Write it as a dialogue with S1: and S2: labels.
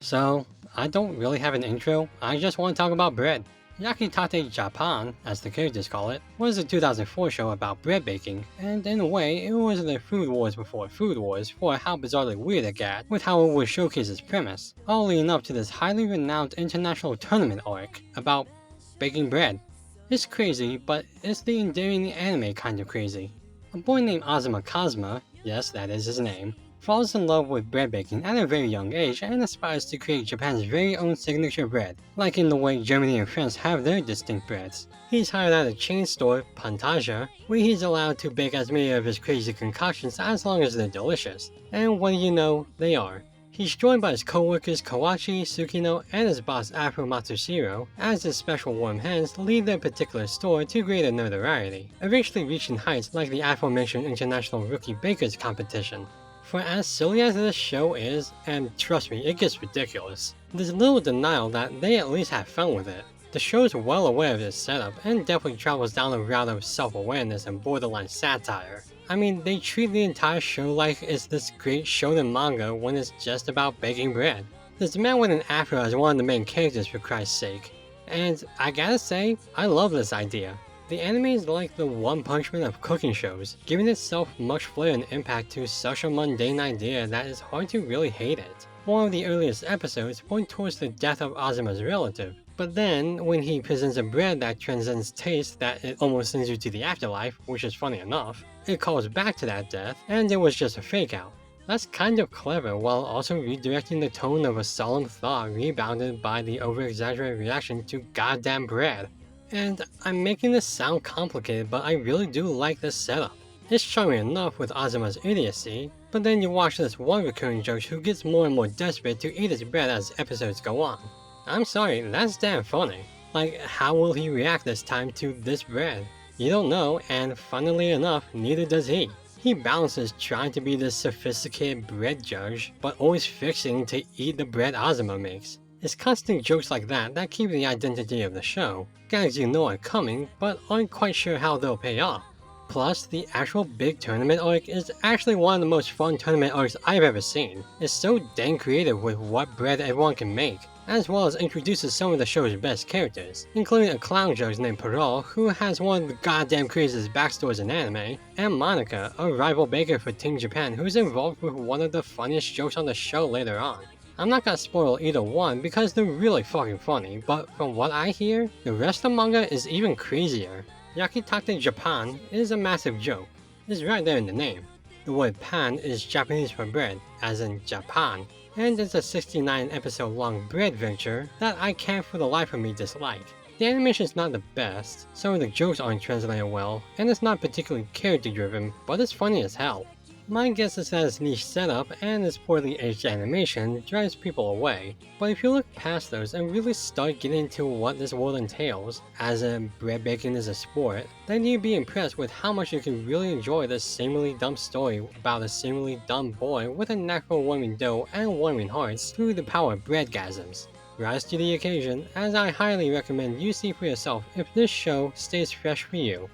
S1: So, I don't really have an intro, I just want to talk about bread. Yakitate Japan, as the characters call it, was a 2004 show about bread baking, and in a way, it was the Food Wars before Food Wars for how bizarrely weird it got with how it would showcase its premise, all leading up to this highly renowned international tournament arc about baking bread. It's crazy, but it's the endearing anime kind of crazy. A boy named Azuma Kazuma, yes, that is his name, falls in love with bread baking at a very young age and aspires to create Japan's very own signature bread, like in the way Germany and France have their distinct breads. He's hired at a chain store, Pantaja, where he's allowed to bake as many of his crazy concoctions as long as they're delicious. And what do you know, they are. He's joined by his co-workers Kawachi, Tsukino, and his boss Afro Matsushiro, as his special warm hands lead their particular store to greater notoriety, eventually reaching heights like the aforementioned International Rookie Bakers Competition. For as silly as this show is, and trust me, it gets ridiculous, there's little denial that they at least have fun with it. The show is well aware of this setup and definitely travels down a route of self-awareness and borderline satire. I mean, they treat the entire show like it's this great shonen manga when it's just about baking bread. There's a man with an afro as one of the main characters for Christ's sake. And I gotta say, I love this idea. The anime is like the One Punch Man of cooking shows, giving itself much flair and impact to such a mundane idea that it's hard to really hate it. One of the earliest episodes point towards the death of Azuma's relative, but then when he presents a bread that transcends taste that it almost sends you to the afterlife, which is funny enough, it calls back to that death, and it was just a fake out. That's kind of clever while also redirecting the tone of a solemn thought rebounded by the over-exaggerated reaction to goddamn bread. And I'm making this sound complicated, but I really do like this setup. It's charming enough with Azuma's idiocy, but then you watch this one recurring joke who gets more and more desperate to eat his bread as episodes go on. I'm sorry, that's damn funny. Like, how will he react this time to this bread? You don't know, and funnily enough, neither does he. He balances trying to be this sophisticated bread judge, but always fixing to eat the bread Azuma makes. It's constant jokes like that that keep the identity of the show, guys you know are coming, but aren't quite sure how they'll pay off. Plus, the actual big tournament arc is actually one of the most fun tournament arcs I've ever seen. It's so dang creative with what bread everyone can make, as well as introduces some of the show's best characters, including a clown judge named Pearl, who has one of the goddamn craziest backstories in anime, and Monica, a rival baker for Team Japan who's involved with one of the funniest jokes on the show later on. I'm not gonna spoil either one because they're really fucking funny, but from what I hear, the rest of the manga is even crazier. Yakitate Japan is a massive joke. It's right there in the name. The word pan is Japanese for bread, as in Japan, and it's a 69 episode long bread venture that I can't for the life of me dislike. The animation's not the best, some of the jokes aren't translated well, and it's not particularly character driven, but it's funny as hell. My guess is that its niche setup and its poorly aged animation drives people away, but if you look past those and really start getting into what this world entails, as in bread baking is a sport, then you'd be impressed with how much you can really enjoy this seemingly dumb story about a seemingly dumb boy with a knack for warming dough and warming hearts through the power of breadgasms. Rise to the occasion, as I highly recommend you see for yourself if this show stays fresh for you.